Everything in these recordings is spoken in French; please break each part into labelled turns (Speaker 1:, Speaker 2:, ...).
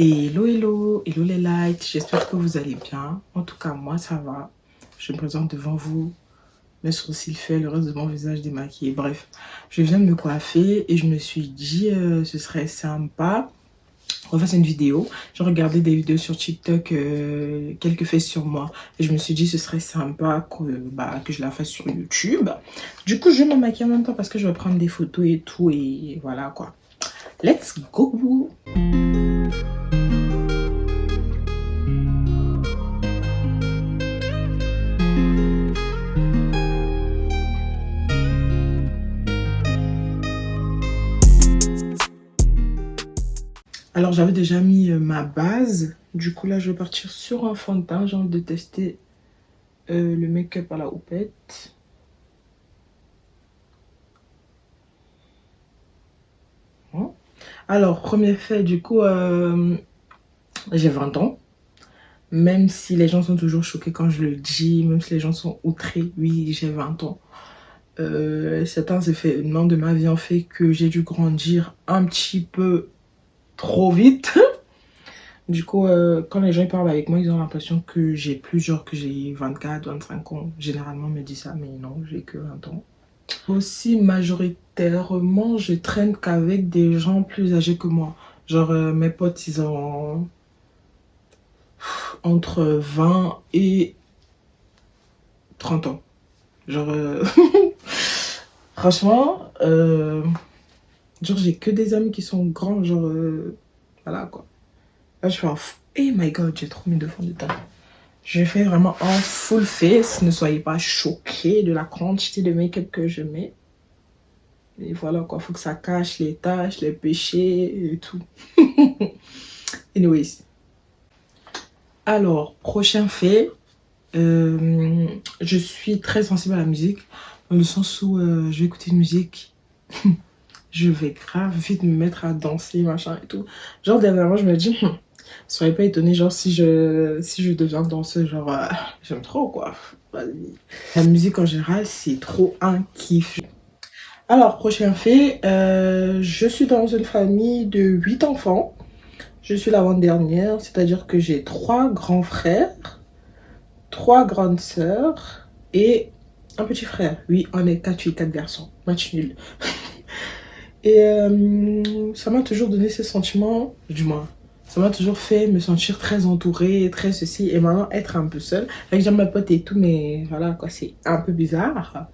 Speaker 1: Hello, hello, hello les lights, j'espère que vous allez bien. En tout cas, moi ça va. Je me présente devant vous, mes sourcils faits, le reste de mon visage démaquillé. Bref, je viens de me coiffer et je me suis dit ce serait sympa qu'on fasse une vidéo. J'ai regardé des vidéos sur TikTok, quelques faits sur moi. Et je me suis dit ce serait sympa que je la fasse sur YouTube. Du coup, je vais me maquiller en même temps parce que je vais prendre des photos et tout. Et voilà quoi. Let's go! Alors j'avais déjà mis ma base, du coup là je vais partir sur un fond de teint. J'ai envie de tester le make-up à la houppette. Alors premier fait, du coup j'ai 20 ans. Même si les gens sont toujours choqués quand je le dis, même si les gens sont outrés, oui j'ai 20 ans. Certains événements de ma vie ont fait que j'ai dû grandir un petit peu trop vite. Du coup, quand les gens parlent avec moi, ils ont l'impression que j'ai plus, genre que j'ai 24, 25 ans. Généralement, on me dit ça, mais non, j'ai que 20 ans. Aussi, majoritairement, je traîne qu'avec des gens plus âgés que moi. Genre, mes potes, ils ont entre 20 et 30 ans. Genre, franchement, genre, j'ai que des amis qui sont grands, genre, voilà quoi. Là, je fais un... Oh my god, j'ai trop mis de fond de teint. Je fais vraiment en full face. Ne soyez pas choqués de la quantité de make-up que je mets. Et voilà quoi, faut que ça cache les taches, les péchés et tout. Anyways. Alors, prochain fait. Je suis très sensible à la musique. Dans le sens où je vais écouter une musique. Je vais grave vite me mettre à danser, machin et tout. Genre, dernièrement, je me dis... Soyez pas étonnés, genre si je deviens danseuse, genre j'aime trop quoi. La musique en général, c'est trop un kiff. Alors, prochain fait, je suis dans une famille de 8 enfants. Je suis l'avant-dernière, c'est-à-dire que j'ai 3 grands frères, 3 grandes sœurs et un petit frère. Oui, on est 4 filles, 4 garçons. Match nul. Et ça m'a toujours donné ce sentiment, du moins. Ça m'a toujours fait me sentir très entourée, très ceci, et maintenant être un peu seule. Avec j'aime ma pote et tout, mais voilà quoi, c'est un peu bizarre.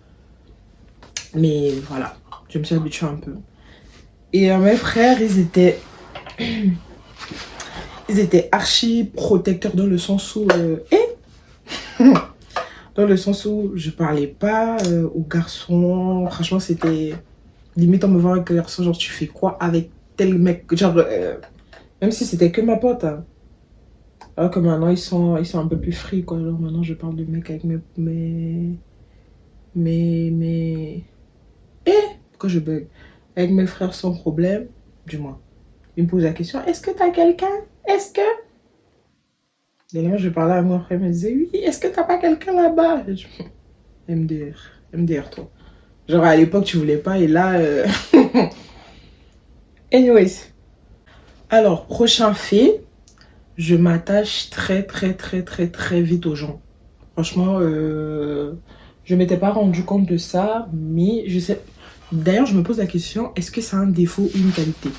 Speaker 1: Mais voilà, je me suis habituée un peu. Et mes frères, ils étaient archi protecteurs dans le sens où... dans le sens où je parlais pas aux garçons. Franchement, c'était... Limite, on me voit avec un garçon, genre tu fais quoi avec tel mec? Genre... même si c'était que ma pote. Hein. Alors que maintenant, ils sont un peu plus free, quoi. Alors maintenant, je parle de mecs avec pourquoi je bug? Avec mes frères sans problème, du moins. Ils me posent la question, est-ce que t'as quelqu'un? Est-ce que... D'ailleurs, je parlais à mon frère, il me disait, oui, est-ce que t'as pas quelqu'un là-bas? MDR, MDR toi. Genre, à l'époque, tu voulais pas, et là... Anyways. Alors, prochain fait... Je m'attache très vite aux gens. Franchement, je m'étais pas rendu compte de ça, mais je sais... D'ailleurs, je me pose la question, est-ce que c'est un défaut ou une qualité?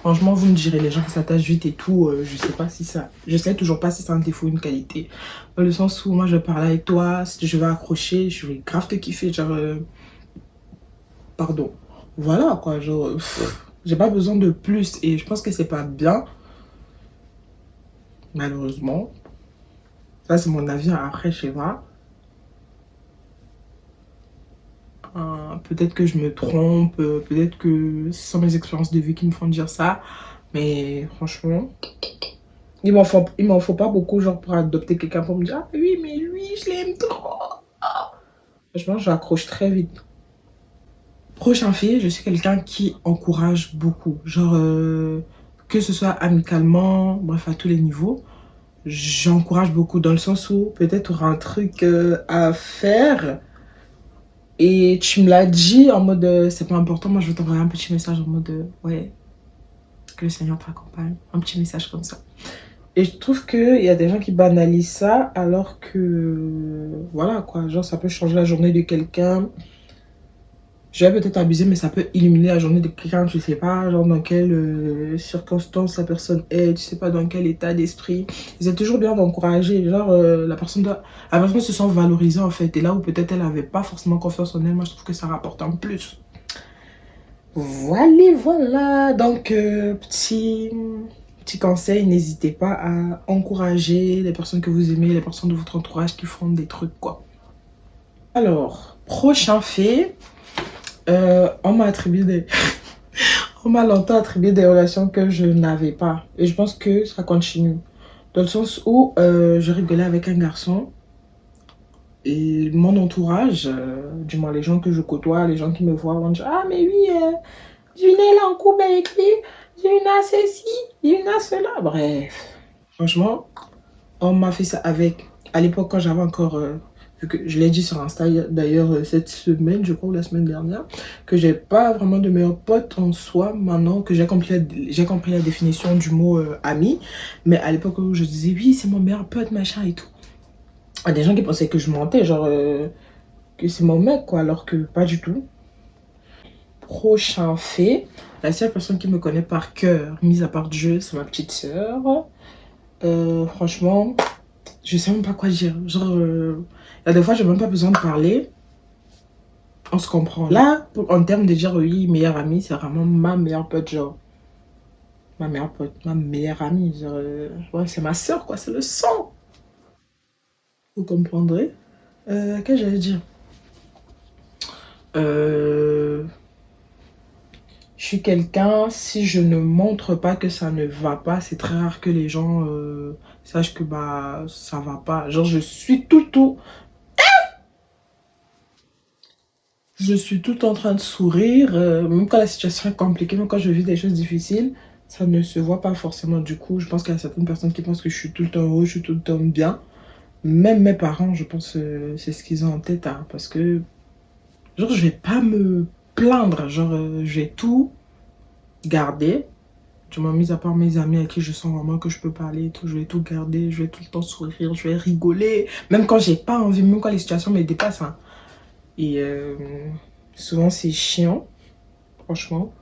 Speaker 1: Franchement, vous me direz, les gens qui s'attachent vite et tout, je sais pas si ça... Je sais toujours pas si c'est un défaut ou une qualité. Dans le sens où moi, je vais parler avec toi, si je vais accrocher, je vais grave te kiffer, genre... Pardon. Voilà, quoi, genre... J'ai pas besoin de plus et je pense que c'est pas bien. Malheureusement. Ça, c'est mon avis. Après, je sais pas. Peut-être que je me trompe. Peut-être que ce sont mes expériences de vie qui me font dire ça. Mais franchement, il m'en faut pas beaucoup genre pour adopter quelqu'un pour me dire ah, oui, mais lui, je l'aime trop. Franchement, j'accroche très vite. Prochain fait, je suis quelqu'un qui encourage beaucoup. Genre, que ce soit amicalement, bref, à tous les niveaux. J'encourage beaucoup dans le sens où peut-être tu auras un truc à faire et tu me l'as dit en mode c'est pas important, moi je vais t'envoyer un petit message en mode ouais, Que le Seigneur t'accompagne. Un petit message comme ça. Et je trouve qu'il y a des gens qui banalisent ça alors que, voilà quoi, genre ça peut changer la journée de quelqu'un. Je vais peut-être abuser, mais ça peut illuminer la journée de quelqu'un, tu sais pas, genre dans quelle circonstance la personne est, tu sais pas dans quel état d'esprit. C'est toujours bien d'encourager, genre la personne se sent valorisée en fait. Et là où peut-être elle avait pas forcément confiance en elle, moi je trouve que ça rapporte un plus. Voilà, voilà. Donc, petit conseil, n'hésitez pas à encourager les personnes que vous aimez, les personnes de votre entourage qui font des trucs, quoi. Alors, prochain fait, on m'a attribué des... on m'a longtemps attribué des relations que je n'avais pas. Et je pense que ça continue. Dans le sens où je rigolais avec un garçon. Et mon entourage, du moins les gens que je côtoie, les gens qui me voient, vont dire « Ah, mais oui, Zuna est là en couple avec lui, Zuna ceci, Zuna cela. » Bref, franchement, on m'a fait ça avec... À l'époque, quand j'avais encore... vu que je l'ai dit sur Insta d'ailleurs cette semaine, je crois, ou la semaine dernière, que j'ai pas vraiment de meilleurs potes en soi maintenant que j'ai compris la définition du mot ami. Mais à l'époque où je disais oui, c'est mon meilleur pote, machin et tout. Il y a des gens qui pensaient que je mentais, genre que c'est mon mec, quoi, alors que pas du tout. Prochain fait, la seule personne qui me connaît par cœur, mis à part Dieu, c'est ma petite sœur. Franchement, je sais même pas quoi dire. Genre, il y a des fois, j'ai même pas besoin de parler. On se comprend. Là, en termes de dire oui, meilleure amie, c'est vraiment ma meilleure pote, genre. Ma meilleure pote, ma meilleure amie. Genre, ouais, c'est ma sœur, quoi, c'est le sang. Vous comprendrez. Qu'est-ce que j'allais dire? Je suis quelqu'un, si je ne montre pas que ça ne va pas, c'est très rare que les gens sachent que bah ça va pas. Genre je suis je suis tout en train de sourire, même quand la situation est compliquée, même quand je vis des choses difficiles, ça ne se voit pas forcément. Du coup, je pense qu'il y a certaines personnes qui pensent que je suis tout le temps heureux, je suis tout le temps bien. Même mes parents, je pense, c'est ce qu'ils ont en tête, hein, parce que genre je vais pas me plaindre, genre je vais tout garder. Tu m'as mis à part mes amis avec qui je sens vraiment que je peux parler et tout, je vais tout garder, je vais tout le temps sourire, je vais rigoler, même quand j'ai pas envie, même quand les situations me dépassent. Hein. Et souvent c'est chiant, franchement.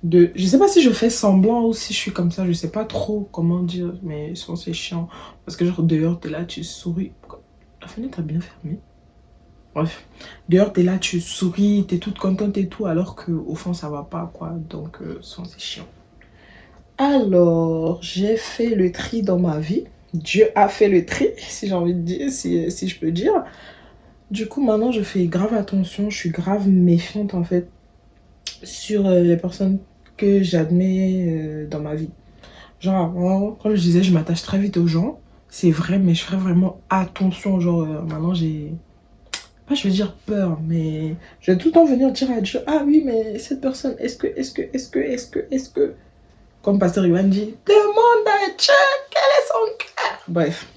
Speaker 1: Je sais pas si je fais semblant ou si je suis comme ça, je sais pas trop comment dire, mais souvent c'est chiant. Parce que genre dehors, t'es là, tu souris. La fenêtre est bien fermée. Bref, dehors, t'es là, tu souris, t'es toute contente et tout, alors qu'au fond, ça va pas, quoi. Donc, souvent c'est chiant. Alors, j'ai fait le tri dans ma vie. Dieu a fait le tri, si j'ai envie de dire, si je peux dire. Du coup, maintenant, je fais grave attention. Je suis grave méfiante, en fait, sur les personnes que j'admets dans ma vie. Genre, avant, comme je disais, je m'attache très vite aux gens. C'est vrai, mais je ferai vraiment attention. Genre, maintenant, j'ai... Pas, je vais dire peur, mais je vais tout le temps venir dire à Dieu, ah oui, mais cette personne, est-ce que... Comme Pasteur Ivan dit, demande à Dieu quel est son cœur. Bref.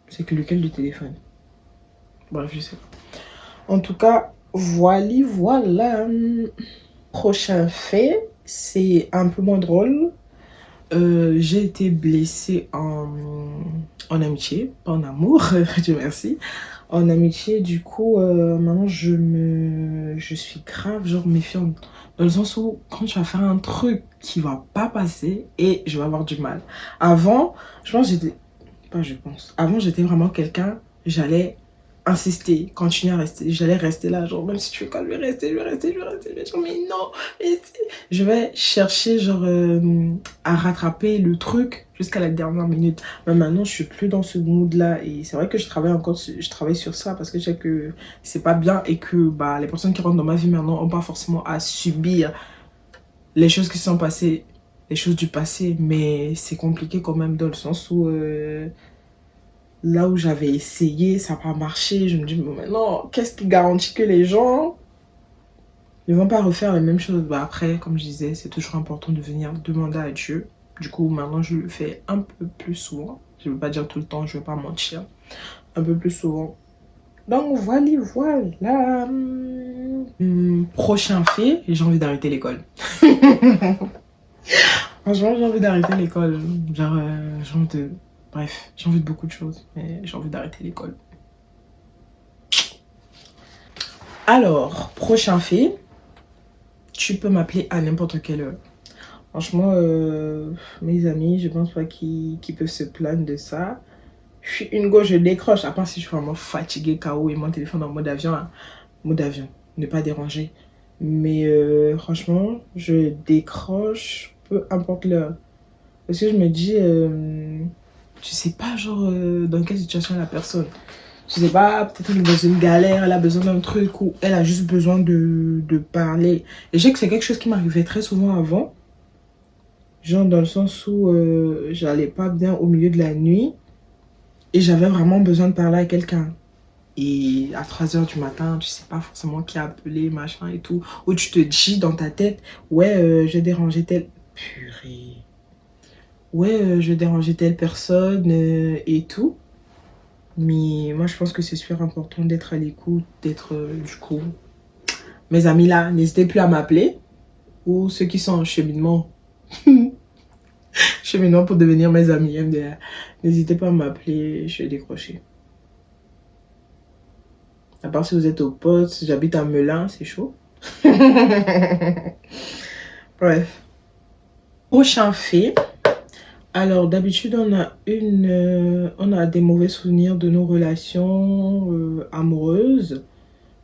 Speaker 1: C'est que lequel du téléphone. Bref, je sais pas. En tout cas, voilà. Prochain fait, c'est un peu moins drôle. J'ai été blessée en amitié, pas en amour, Dieu merci. En amitié, du coup, maintenant je suis grave genre méfiante. Dans le sens où quand tu vas faire un truc qui va pas passer et je vais avoir du mal. Avant, je pense j'étais... Pas je pense. Avant j'étais vraiment quelqu'un, j'allais insister, continuer à rester. J'allais rester là, genre même si tu veux quand je vais rester, je vais dire mais non, mais je vais chercher genre à rattraper le truc jusqu'à la dernière minute. Mais maintenant je suis plus dans ce mood là et c'est vrai que je travaille sur ça parce que je sais que c'est pas bien et que bah les personnes qui rentrent dans ma vie maintenant ont pas forcément à subir les choses qui sont passées, les choses du passé, mais c'est compliqué quand même dans le sens où là où j'avais essayé, ça n'a pas marché. Je me dis, bon, maintenant, qu'est-ce qui garantit que les gens ne vont pas refaire les mêmes choses? Bah après, comme je disais, c'est toujours important de venir demander à Dieu. Du coup, maintenant, je le fais un peu plus souvent. Je ne veux pas dire tout le temps, je ne veux pas mentir. Un peu plus souvent. Donc, voilà. Prochain fait, j'ai envie d'arrêter l'école. Franchement, j'ai envie d'arrêter l'école. Genre, j'ai envie de... Bref, j'ai envie de beaucoup de choses, mais j'ai envie d'arrêter l'école. Alors, prochain fait, tu peux m'appeler à n'importe quelle heure. Franchement, mes amis, je pense pas qu'ils peuvent se plaindre de ça. Je suis une go, je décroche. À part si je suis vraiment fatiguée, KO et mon téléphone en mode avion. Hein. Mode avion, ne pas déranger. Mais franchement, je décroche peu importe l'heure. Parce que je me dis, tu sais pas genre dans quelle situation est la personne. Je sais pas, peut-être elle est dans une galère, elle a besoin d'un truc ou elle a juste besoin de parler. Et je sais que c'est quelque chose qui m'arrivait très souvent avant. Genre dans le sens où j'allais pas bien au milieu de la nuit et j'avais vraiment besoin de parler à quelqu'un. Et à 3 h du matin, tu sais pas forcément qui a appelé, machin et tout. Ou tu te dis dans ta tête, ouais, je dérangeais telle... Purée. Ouais, je dérangeais telle personne et tout. Mais moi, je pense que c'est super important d'être à l'écoute, d'être, du coup... Mes amis là, n'hésitez plus à m'appeler. Ou ceux qui sont en cheminement. Cheminement pour devenir mes amis MDR. N'hésitez pas à m'appeler, je vais décrocher. À part si vous êtes au poste, j'habite à Melun, c'est chaud. Bref. Prochain fait. Alors, d'habitude, on a des mauvais souvenirs de nos relations amoureuses.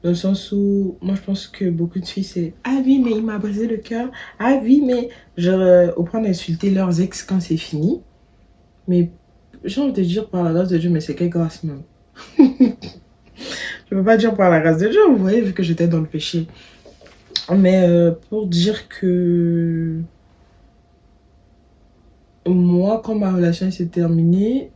Speaker 1: Dans le sens où, moi, je pense que beaucoup de filles, c'est « Ah oui, mais il m'a brisé le cœur. Ah oui, mais... » Genre, au point d'insulter leurs ex quand c'est fini. Mais j'ai envie de dire par la grâce de Dieu, mais c'est quelle grâce même. Je ne peux pas dire par la grâce de Dieu, vous voyez, vu que j'étais dans le péché. Mais pour dire que moi, quand ma relation s'est terminée,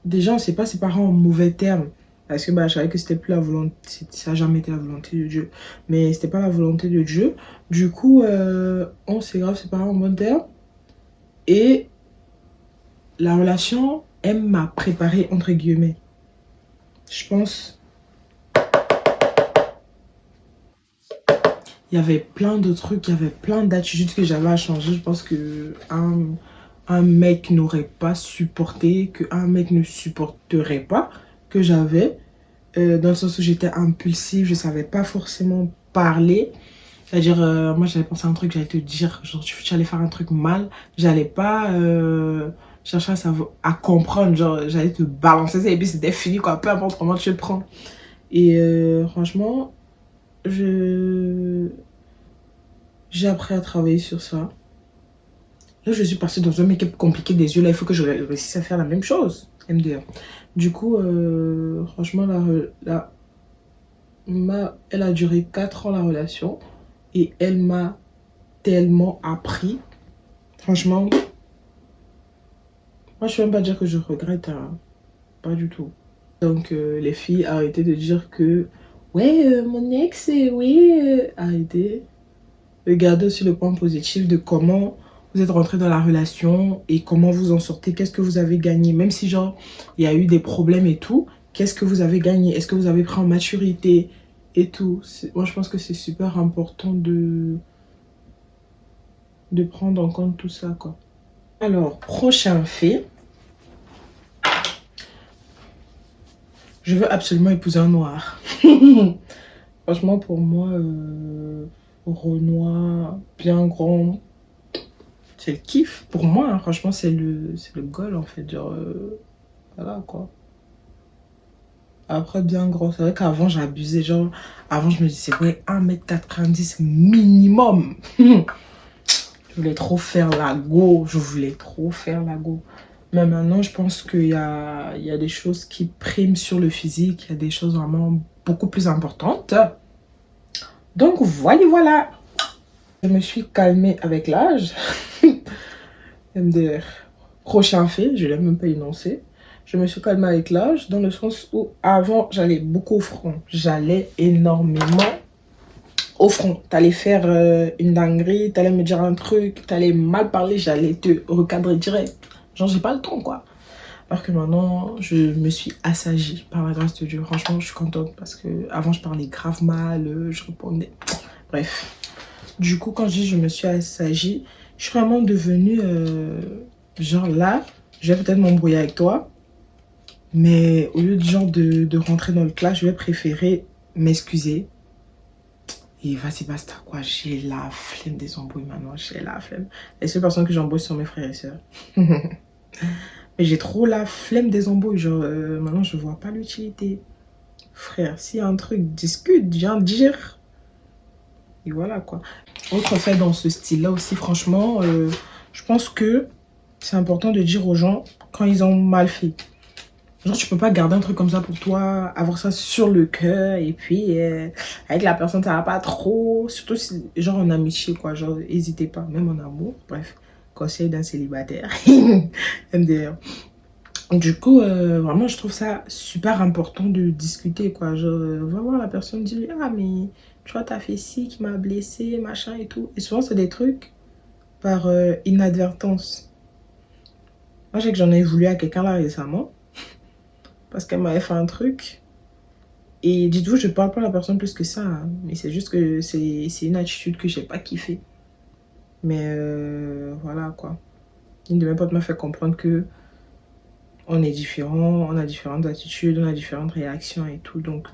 Speaker 1: déjà, on ne s'est pas séparés en mauvais termes. Parce que bah, je savais que c'était plus la volonté, ça n'a jamais été la volonté de Dieu. Mais c'était pas la volonté de Dieu. Du coup, on s'est grave séparés en bon terme. Et la relation, elle m'a préparé, entre guillemets. Je pense... Il y avait plein de trucs, il y avait plein d'attitudes que j'avais à changer. Je pense que un mec n'aurait pas supporté, qu'un mec ne supporterait pas que j'avais. Dans le sens où j'étais impulsive, je savais pas forcément parler. C'est-à-dire, moi j'allais penser à un truc, j'allais te dire, genre tu allais faire un truc mal, j'allais pas chercher à comprendre, genre j'allais te balancer ça et puis c'était fini quoi, peu importe comment tu le prends. Et franchement, j'ai appris à travailler sur ça. Là, je suis passée dans un make-up compliqué des yeux. Là, il faut que je réussisse à faire la même chose. MDR. Du coup, franchement, elle a duré 4 ans la relation. Et elle m'a tellement appris. Franchement, moi, je ne peux même pas dire que je regrette. Hein. Pas du tout. Donc, les filles, arrêtez de dire que... Ouais, mon ex, oui. Arrêtez. Regardez aussi le point positif de comment vous êtes rentré dans la relation et comment vous en sortez, qu'est-ce que vous avez gagné. Même si genre, il y a eu des problèmes et tout, qu'est-ce que vous avez gagné? Est-ce que vous avez pris en maturité et tout? Moi, je pense que c'est super important de prendre en compte tout ça, quoi. Alors, prochain fait. Je veux absolument épouser un noir. Franchement, pour moi, Renoir, bien grand, c'est le kiff. Pour moi, hein, franchement, c'est le goal, en fait. Genre, voilà, quoi. Après, bien grand. C'est vrai qu'avant, j'abusais. Genre, avant, je me disais, ouais, 1 m 90 minimum. Je voulais trop faire la go. Je voulais trop faire la go. Mais maintenant, je pense qu'il y a des choses qui priment sur le physique. Il y a des choses vraiment beaucoup plus importantes. Donc, voilà. Je me suis calmée avec l'âge. MDR. Prochain fait, je ne l'ai même pas énoncé. Je me suis calmée avec l'âge dans le sens où avant, j'allais beaucoup au front. J'allais énormément au front. T'allais faire une dinguerie, t'allais me dire un truc, t'allais mal parler, j'allais te recadrer direct. Genre, j'ai pas le temps, quoi. Alors que maintenant, je me suis assagie par la grâce de Dieu. Franchement, je suis contente parce que avant je parlais grave mal, je répondais... Bref. Du coup, quand je dis je me suis assagie, Je suis vraiment devenue, genre là, je vais peut-être m'embrouiller avec toi, mais au lieu de genre de rentrer dans le clash, je vais préférer m'excuser. Et vas-y, basta, quoi. J'ai la flemme des embrouilles maintenant, j'ai la flemme. Les seules personnes que j'embrouille sont mes frères et sœurs. Mais j'ai trop la flemme des embrouilles, genre, maintenant, je vois pas l'utilité. Frère, s'il y a un truc, discute, viens dire. Et voilà, quoi. Autre fait dans ce style-là aussi, franchement, je pense que c'est important de dire aux gens quand ils ont mal fait. Genre, tu peux pas garder un truc comme ça pour toi, avoir ça sur le cœur, et puis avec la personne, ça va pas trop. Surtout si, genre en amitié, quoi. Genre, n'hésitez pas, même en amour. Bref, conseil d'un célibataire. MDR. Du coup, vraiment, je trouve ça super important de discuter, quoi. Genre, va voir la personne, dis ah, mais tu vois, t'as fait ci qui m'a blessé, machin et tout. Et souvent, c'est des trucs par inadvertance. Moi, j'ai que j'en ai voulu à quelqu'un là récemment parce qu'elle m'avait fait un truc. Et dites-vous, je parle pas à la personne plus que ça, hein, mais c'est juste que c'est une attitude que j'ai pas kiffé. Mais voilà quoi. Une de mes potes m'a fait comprendre que on est différents, on a différentes attitudes, on a différentes réactions et tout. Donc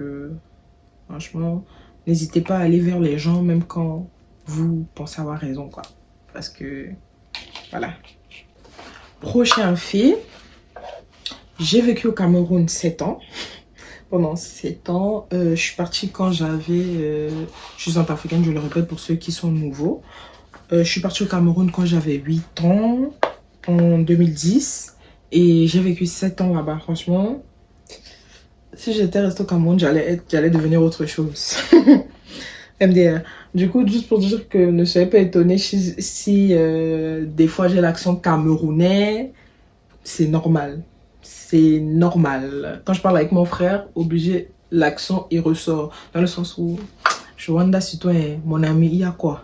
Speaker 1: franchement, n'hésitez pas à aller vers les gens même quand vous pensez avoir raison quoi. Parce que voilà. Prochain fait, j'ai vécu au Cameroun 7 ans. Pendant 7 ans, je suis partie quand j'avais... je suis centrafricaine, je le répète pour ceux qui sont nouveaux. Je suis partie au Cameroun quand j'avais 8 ans, en 2010. Et j'ai vécu 7 ans là-bas, franchement. Si j'étais restée au Cameroun, j'allais devenir autre chose. MDR. Du coup, juste pour dire que ne soyez pas étonnés si des fois j'ai l'accent camerounais, c'est normal. C'est normal. Quand je parle avec mon frère, obligé, l'accent il ressort. Dans le sens où je wanda sur toi, mon ami, il y a quoi?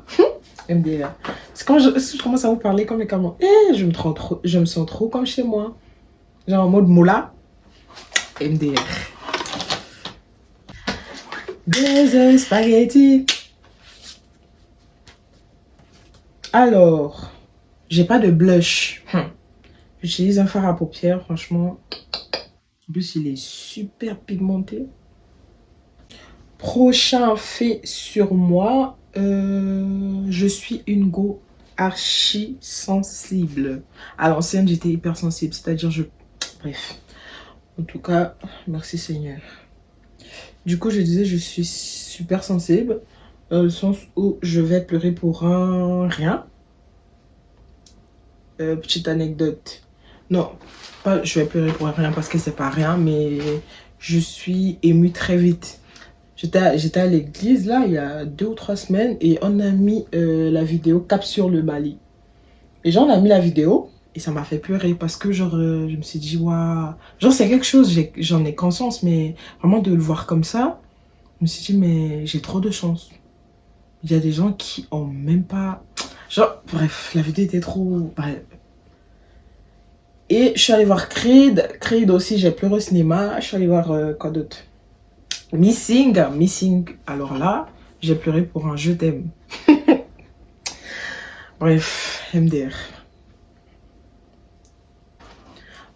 Speaker 1: MDR. C'est quand si je commence à vous parler comme les Camerounais, je me sens trop comme chez moi. Genre en mode moula. MDR. Des spaghettis. Alors, j'ai pas de blush. J'utilise un fard à paupières, franchement. En plus, il est super pigmenté. Prochain fait sur moi, je suis une go archi sensible. À l'ancienne, j'étais hyper sensible, c'est-à-dire bref. En tout cas, merci Seigneur. Du coup, je disais, je suis super sensible, dans le sens où je vais pleurer pour un rien. Petite anecdote. Non, pas je vais pleurer pour rien parce que c'est pas rien, mais je suis émue très vite. J'étais à l'église là il y a 2 ou 3 semaines et on a mis la vidéo Cap sur le Mali. Et genre on a mis la vidéo et ça m'a fait pleurer parce que genre je me suis dit waouh, genre c'est quelque chose, j'en ai conscience, mais vraiment de le voir comme ça, je me suis dit mais j'ai trop de chance. Il y a des gens qui ont même pas... Genre bref, la vidéo était trop... Bref. Et je suis allée voir Creed. Creed aussi, j'ai pleuré au cinéma. Je suis allée voir quoi d'autre? Missing. Alors là, j'ai pleuré pour un je t'aime. Bref, MDR.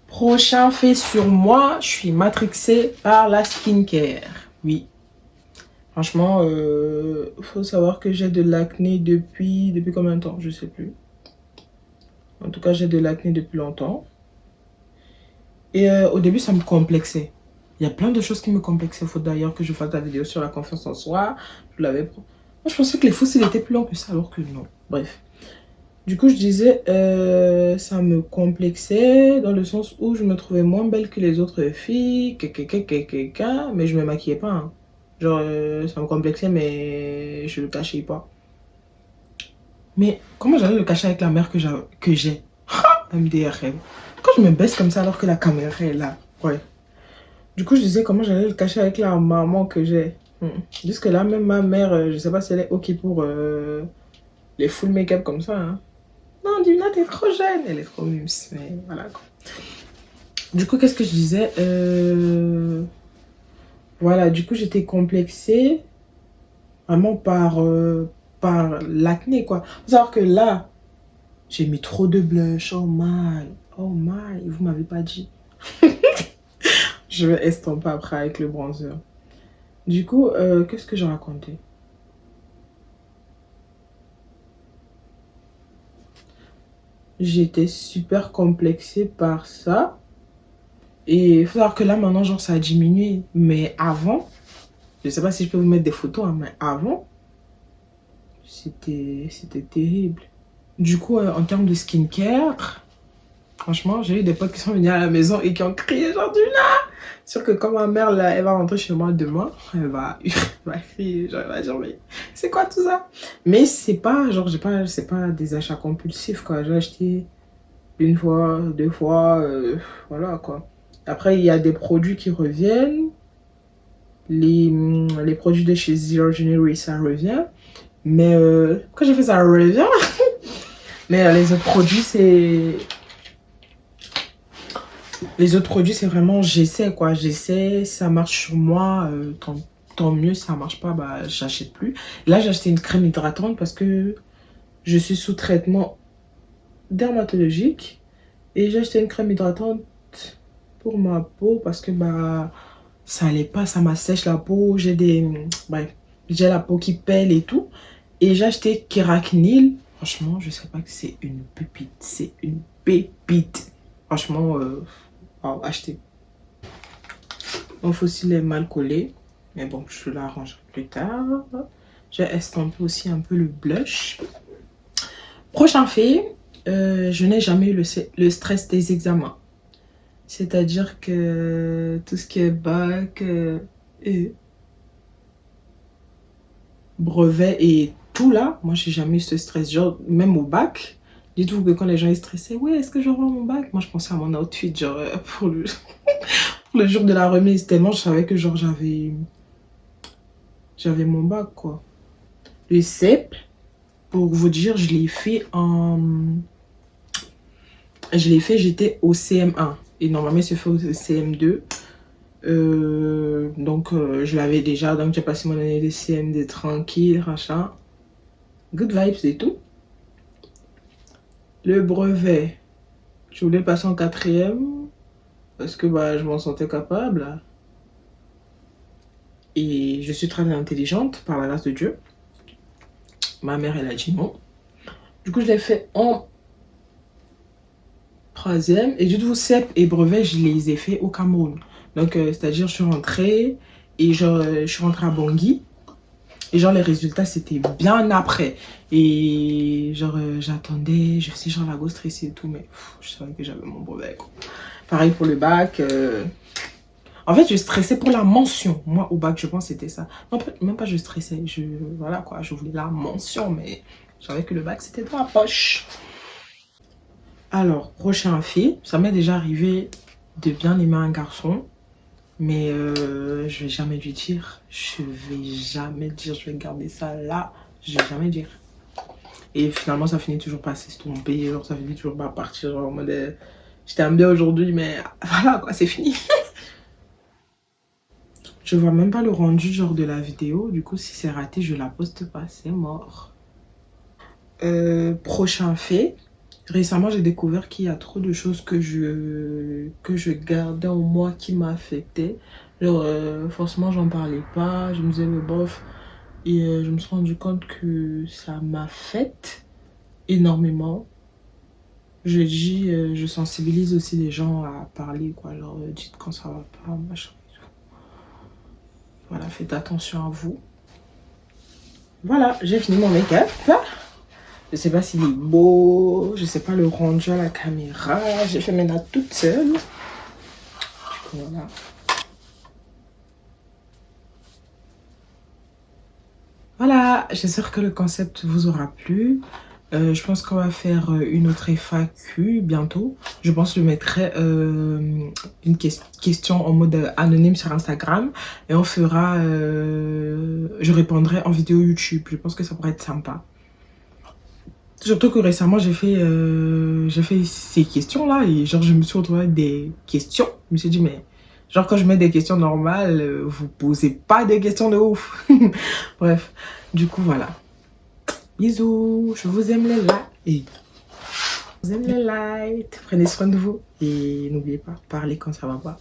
Speaker 1: Prochain fait sur moi, je suis matrixée par la skincare. Oui. Franchement, faut savoir que j'ai de l'acné depuis combien de temps? Je sais plus. En tout cas, j'ai de l'acné depuis longtemps. Et au début, ça me complexait. Il y a plein de choses qui me complexaient. Il faut d'ailleurs que je fasse la vidéo sur la confiance en soi. Je l'avais... Moi, je pensais que les fossiles étaient plus longs que ça, alors que non. Bref. Du coup, je disais, ça me complexait dans le sens où je me trouvais moins belle que les autres filles, mais je me maquillais pas. Hein. Genre, ça me complexait, mais je le cachais pas. Mais comment j'allais le cacher avec la mère que j'ai? MDRM. Quand je me baisse comme ça alors que la caméra est là. Ouais. Du coup, je disais comment j'allais le cacher avec la maman que j'ai. Jusque là, même ma mère, je sais pas si elle est ok pour les full make-up comme ça. Hein. Non, Divina, t'es trop jeune. Elle est trop mimes, mais voilà quoi. Du coup, qu'est-ce que je disais Voilà, du coup, j'étais complexée vraiment par l'acné, quoi. Faut savoir que là, J'ai mis trop de blush. Oh my. Oh my. Vous m'avez pas dit. Je vais estomper après avec le bronzer. Du coup, qu'est-ce que j'ai raconté? J'étais super complexée par ça. Et il faut savoir que là, maintenant, genre, ça a diminué. Mais avant, je sais pas si je peux vous mettre des photos, hein, mais avant, c'était terrible. Du coup, en termes de skincare, franchement, j'ai eu des potes qui sont venus à la maison et qui ont crié genre du là. Sûr que quand ma mère, là, elle va rentrer chez moi demain, elle va crier, genre, elle va dire, mais c'est quoi tout ça? Mais c'est pas, genre, c'est pas des achats compulsifs, quoi. J'ai acheté une fois, deux fois, voilà, quoi. Après, il y a des produits qui reviennent. Les produits de chez Zero January, ça revient. Mais quand j'ai fait ça revient. Mais les autres produits, c'est... Les autres produits, c'est vraiment j'essaie, quoi. J'essaie, ça marche sur moi, tant mieux. Ça marche pas, bah, j'achète plus. Là, j'ai acheté une crème hydratante parce que je suis sous traitement dermatologique. Et j'ai acheté une crème hydratante pour ma peau parce que, bah, ça allait pas, ça m'assèche la peau. J'ai des... Bref, j'ai la peau qui pèle et tout. Et j'ai acheté Keratinil. Franchement, je sais pas que c'est une pépite. C'est une pépite. Franchement, acheter. Mon fossile est mal collé. Mais bon, je l'arrange plus tard. J'ai estampé aussi un peu le blush. Prochain fait, je n'ai jamais eu le stress des examens. C'est-à-dire que tout ce qui est bac et brevet et tout là, moi j'ai jamais eu ce stress. Genre, même au bac, dites-vous que quand les gens sont stressés, ouais, est-ce que je revois mon bac? Moi je pensais à mon outfit, genre pour le jour de la remise, tellement je savais que genre j'avais mon bac, quoi. Le CEP, pour vous dire, je l'ai fait, j'étais au CM1 et normalement c'est fait au CM2. Donc je l'avais déjà, donc j'ai passé mon année de CM2 tranquille, machin. Good vibes et tout. Le brevet, je voulais le passer en 4e parce que bah, je m'en sentais capable. Et je suis très intelligente par la grâce de Dieu. Ma mère, elle a dit non. Du coup, je l'ai fait en 3e. Et du coup, CEP et brevet, je les ai fait au Cameroun. Donc, c'est-à-dire, je suis rentrée et genre, je suis rentrée à Bangui. Et genre, les résultats, c'était bien après. Et genre, j'attendais, je sais, genre, la grosse stressée et tout, mais je savais que j'avais mon brevet, quoi. Pareil pour le bac. En fait, je stressais pour la mention. Moi, au bac, je pense que c'était ça. Non, même pas je stressais. Voilà, quoi, je voulais la mention, mais je savais que le bac, c'était dans la poche. Alors, prochain fait, ça m'est déjà arrivé de bien aimer un garçon. Mais je vais jamais lui dire. Je vais jamais dire. Je vais garder ça là. Je vais jamais dire. Et finalement, ça finit toujours par s'estomper. Genre, ça finit toujours par partir. Genre, en mode, je t'aime bien aujourd'hui, mais voilà, quoi, c'est fini. Je vois même pas le rendu genre de la vidéo. Du coup, si c'est raté, je la poste pas. C'est mort. Prochain fait. Récemment, j'ai découvert qu'il y a trop de choses que je gardais en moi qui m'affectaient. Genre, forcément, j'en parlais pas. Je me disais, mais bof. Et je me suis rendu compte que ça m'affecte énormément. Je dis, je sensibilise aussi les gens à parler, quoi. Genre, dites quand ça va pas, machin. Voilà, faites attention à vous. Voilà, j'ai fini mon make-up. Je sais pas s'il est beau, je sais pas le rendu à la caméra. J'ai fait mes notes toute seule. Du coup, voilà. Voilà, j'espère que le concept vous aura plu. Je pense qu'on va faire une autre FAQ bientôt. Je pense que je mettrai une question en mode anonyme sur Instagram. Et on fera... je répondrai en vidéo YouTube. Je pense que ça pourrait être sympa. Surtout que récemment, j'ai fait ces questions-là. Et genre, je me suis retrouvée avec des questions. Je me suis dit, mais... Genre, quand je mets des questions normales, vous posez pas des questions de ouf. Bref, du coup, voilà. Bisous, je vous aime les là et... Vous aimez les lights, prenez soin de vous et n'oubliez pas, parlez quand ça va pas.